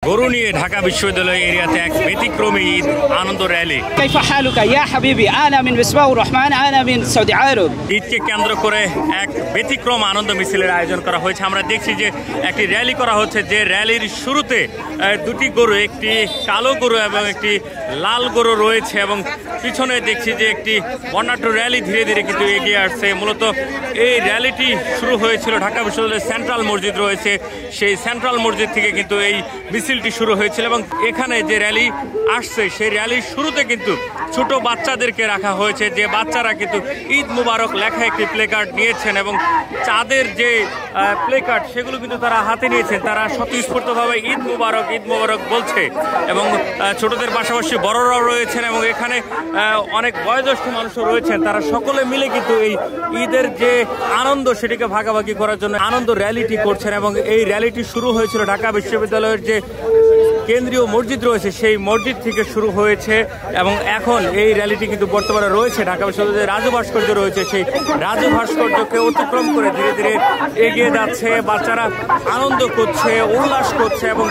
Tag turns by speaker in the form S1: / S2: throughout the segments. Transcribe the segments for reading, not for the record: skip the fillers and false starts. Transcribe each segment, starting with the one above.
S1: গরু নিয়ে ঢাকা বিশ্ববিদ্যালয় এরিয়াতে এক ব্যতিক্রমী ঈদ আনন্দ র্যালি।
S2: كيف حالك يا حبيبي؟ أنا من مصباح الرحمن، أنا من سعودي عرب।
S1: ঈদকে কেন্দ্র করে এক ব্যতিক্রম আনন্দ মিছিলের আয়োজন করা হয়েছে। আমরা দেখছি যে একটি র্যালি করা হচ্ছে, যে র্যালির শুরুতে দুটি গরু, একটি কালো গরু এবং একটি লাল গরু রয়েছে, এবং পিছনে দেখছি যে একটি বর্ণাঢ্য র্যালি ধীরে ধীরে কিন্তু এগিয়ে আসছে। মূলত এই র্যালিটি শুরু হয়েছিল ঢাকা বিশ্ববিদ্যালয়ের সেন্ট্রাল মসজিদ রয়েছে, সেই সেন্ট্রাল মসজিদ থেকে কিন্তু এই মিছিলটি শুরু হয়েছিল। এবং এখানে যে র্যালি আসছে সেই র্যালির শুরুতে কিন্তু ছোট বাচ্চাদেরকে রাখা হয়েছে, যে বাচ্চারা কিন্তু ঈদ মুবারক লেখা একটি প্লে কার্ড নিয়েছেন, এবং চাঁদের যে প্লে কার্ড সেগুলো কিন্তু তারা হাতে নিয়েছেন। তারা স্বতঃস্ফূর্তভাবে ঈদ মুবারক বলছে, এবং ছোটদের পাশাপাশি বড়রাও রয়েছেন, এবং এখানে অনেক বয়োজ্যেষ্ঠ মানুষও রয়েছেন। তারা সকলে মিলে কিন্তু এই ঈদের যে আনন্দ সেটিকে ভাগাভাগি করার জন্য আনন্দ র্যালিটি করছেন। এবং এই র্যালিটি শুরু হয়েছিল ঢাকা বিশ্ববিদ্যালয়ের যে কেন্দ্রীয় মসজিদ রয়েছে সেই মসজিদ থেকে শুরু হয়েছে, এবং এখন এই র্যালিটি কিন্তু বর্তমানে রয়েছে ঢাকা বিশ্ববিদ্যালয়ের রাজু ভাস্কর্য রয়েছে, সেই রাজু ভাস্কর্যকে অতিক্রম করে ধীরে ধীরে এগিয়ে যাচ্ছে। বাচ্চারা আনন্দ করছে, উল্লাস করছে, এবং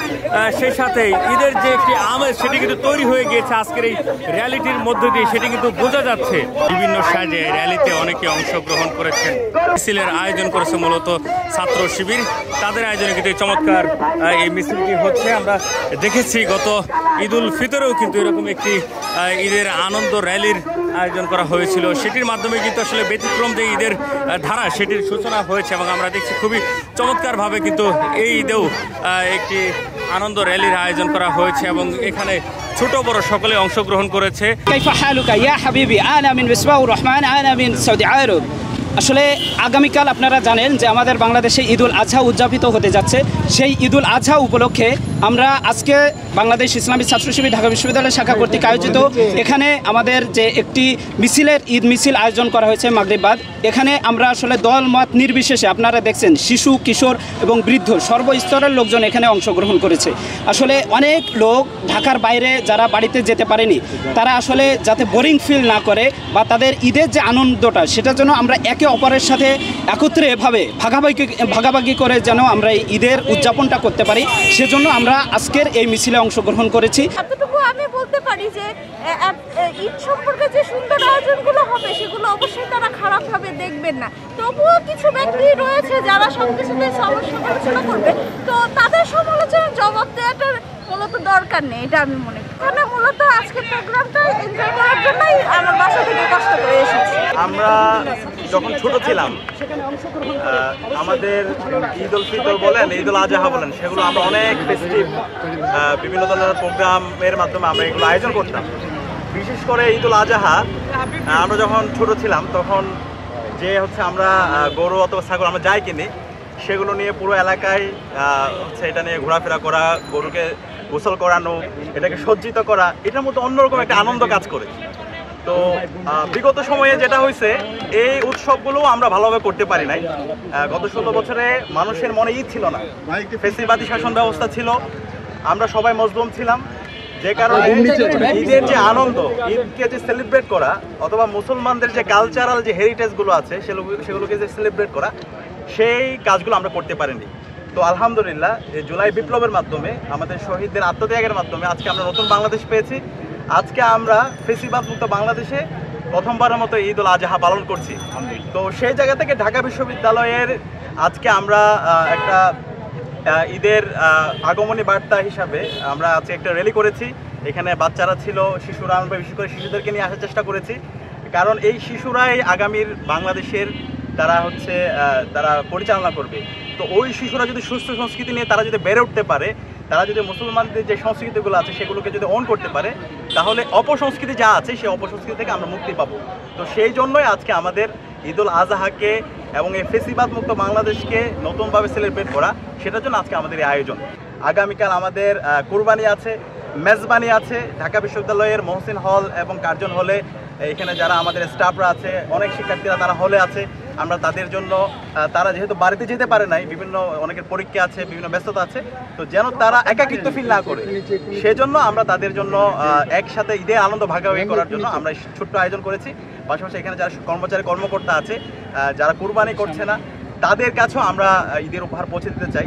S1: সেই সাথে ঈদের যে একটি আমেজ সেটি কিন্তু তৈরি হয়ে গিয়েছে আজকের এই র্যালিটির মধ্য দিয়ে, সেটি কিন্তু বোঝা যাচ্ছে। বিভিন্ন সাজে র্যালিতে অনেকে অংশগ্রহণ করেছেন। মিছিলের আয়োজন করেছে মূলত ছাত্র শিবির, তাদের আয়োজনে কিন্তু চমৎকার এই মিছিলটি হচ্ছে। আমরা দেখেছি গত ঈদ উল ফিতরেও কিন্তু এরকম একটি ঈদের আনন্দ র্যালির আয়োজন করা হয়েছিল, সেটির মাধ্যমে কিন্তু আসলে ব্যতিক্রম যে ঈদের ধারা সেটির সূচনা হয়েছে। এবং আমরা দেখছি খুবই চমৎকারভাবে কিন্তু এই ঈদেও একটি আনন্দ র্যালির আয়োজন করা হয়েছে, এবং এখানে ছোট বড় সকলে অংশগ্রহণ করেছে।
S2: كيف حالك يا حبيبي؟ أنا من مصباح الرحمن، أنا من سعودي عرب। আসলে আগামীকাল আপনারা জানেন যে আমাদের বাংলাদেশে ঈদুল আজহা উদযাপিত হতে যাচ্ছে। সেই ঈদুল আজহা উপলক্ষে আমরা আজকে বাংলাদেশ ইসলামী ছাত্র শিবির ঢাকা বিশ্ববিদ্যালয় শাখা কর্তৃক আয়োজিত এখানে আমাদের যে একটি মিছিলের ঈদ মিছিল আয়োজন করা হয়েছে মাগরিব বাদ। এখানে আমরা আসলে দল মত নির্বিশেষে আপনারা দেখছেন শিশু, কিশোর এবং বৃদ্ধ সর্বস্তরের লোকজন এখানে অংশগ্রহণ করেছে। আসলে অনেক লোক ঢাকার বাইরে যারা বাড়িতে যেতে পারেনি, তারা আসলে যাতে বোরিং ফিল না করে বা তাদের ঈদের যে আনন্দটা সেটার জন্য আমরা একে অপরের সাথে একত্রে এভাবে ভাগাভাগি করে যেন আমরা এই ঈদের উদযাপনটা করতে পারি, সেজন্য আমরা আজকের এই মিছিলে অংশগ্রহণ করেছি।
S3: এতটুকু আমি বলতে পারি যে ঈদ সম্পর্কে যে সুন্দর আয়োজনগুলো হবে সেগুলো অবশ্যই তারা খারাপভাবে দেখবেন না। তবুও কিছু ব্যক্তি রয়েছে যারা সব কিছুতে সমালোচনা করবে, তো তাদের সমালোচনার জবাব দেওয়াটার মূলত দরকার নেই, এটা আমি মনে করি। কারণ মূলত আজকের প্রোগ্রামটা এনজয় করার জন্যই আমার বাসা থেকে কষ্ট করে এসেছি।
S4: আমরা যখন ছোট ছিলাম আমাদের ঈদ উল ফিতর বলেন, ঈদ উল আজহা বলেন, সেগুলো আমরা অনেক ফেস্টিভ বিভিন্ন ধরনের প্রোগ্রামের মাধ্যমে আমরা এগুলো আয়োজন করতাম। বিশেষ করে ঈদ উল আজহা আমরা যখন ছোট ছিলাম তখন যে হচ্ছে আমরা গরু অথবা ছাগল আমরা যাই কিনি, সেগুলো নিয়ে পুরো এলাকায় হচ্ছে এটা নিয়ে ঘোরাফেরা করা, গরুকে গোসল করানো, এটাকে সজ্জিত করা, এটার মধ্যে অন্যরকম একটা আনন্দ কাজ করে। তো বিগত সময়ে যেটা হয়েছে, এই উৎসবগুলো আমরা ভালোভাবে করতে পারি নাই। গত 16 বছরে মানুষের মনে ঈদ ছিল না, ফ্যাসিবাদী শাসন ব্যবস্থা ছিল, আমরা সবাই মজলুম ছিলাম, যে কারণে ঈদের যে আনন্দ, ঈদকে যে সেলিব্রেট করা অথবা মুসলমানদের যে কালচারাল যে হেরিটেজগুলো আছে সেগুলোকে যে সেলিব্রেট করা, সেই কাজগুলো আমরা করতে পারিনি। তো আলহামদুলিল্লাহ এই জুলাই বিপ্লবের মাধ্যমে আমাদের শহীদদের আত্মত্যাগের মাধ্যমে আজকে আমরা নতুন বাংলাদেশ পেয়েছি। আজকে আমরা ফ্যাসিবাদ মুক্ত বাংলাদেশে প্রথমবারের মতো ঈদ উল আজহা পালন করছি। তো সেই জায়গা থেকে ঢাকা বিশ্ববিদ্যালয়ের আজকে আমরা একটা ঈদের আগমনী বার্তা হিসাবে আমরা আজকে একটা র্যালি করেছি। এখানে বাচ্চারা ছিল, শিশুরা, আমরা বিশেষ করে শিশুদেরকে নিয়ে আসার চেষ্টা করেছি, কারণ এই শিশুরাই আগামীর বাংলাদেশের তারা পরিচালনা করবে। তো ওই শিশুরা যদি সুস্থ সংস্কৃতি নিয়ে তারা যদি বেড়ে উঠতে পারে, তারা যদি মুসলমানদের যে সংস্কৃতিগুলো আছে সেগুলোকে যদি অন করতে পারে, তাহলে অপসংস্কৃতি যা আছে সেই অপসংস্কৃতি থেকে আমরা মুক্তি পাবো। তো সেই জন্যই আজকে আমাদের ঈদ উল আজহাকে এবং এই ফ্যাসিবাদ মুক্ত বাংলাদেশকে নতুনভাবে সেলিব্রেট করা, সেটার জন্য আজকে আমাদের এই আয়োজন। আগামীকাল আমাদের কুরবানি আছে, মেজবানি আছে ঢাকা বিশ্ববিদ্যালয়ের মহসিন হল এবং কার্জন হলে। এখানে যারা আমাদের স্টাফরা আছে, অনেক শিক্ষার্থীরা তারা হলে আছে। আমরা তাদের জন্য, তারা যেহেতু বাড়িতে যেতে পারে নাই, অনেকের পরীক্ষা আছে, বিভিন্ন ব্যস্ততা আছে, তো যেন তারা একাকিত্ব ফিল না করে, সেজন্য আমরা তাদের জন্য একসাথে ঈদের আনন্দ ভাগাভাগি করার জন্য আমরা ছোট্ট আয়োজন করেছি। পাশাপাশি এখানে যারা কর্মকর্তা আছে, যারা কুরবানি করছে না, তাদের কাছেও আমরা ঈদের উপহার পৌঁছে দিতে চাই।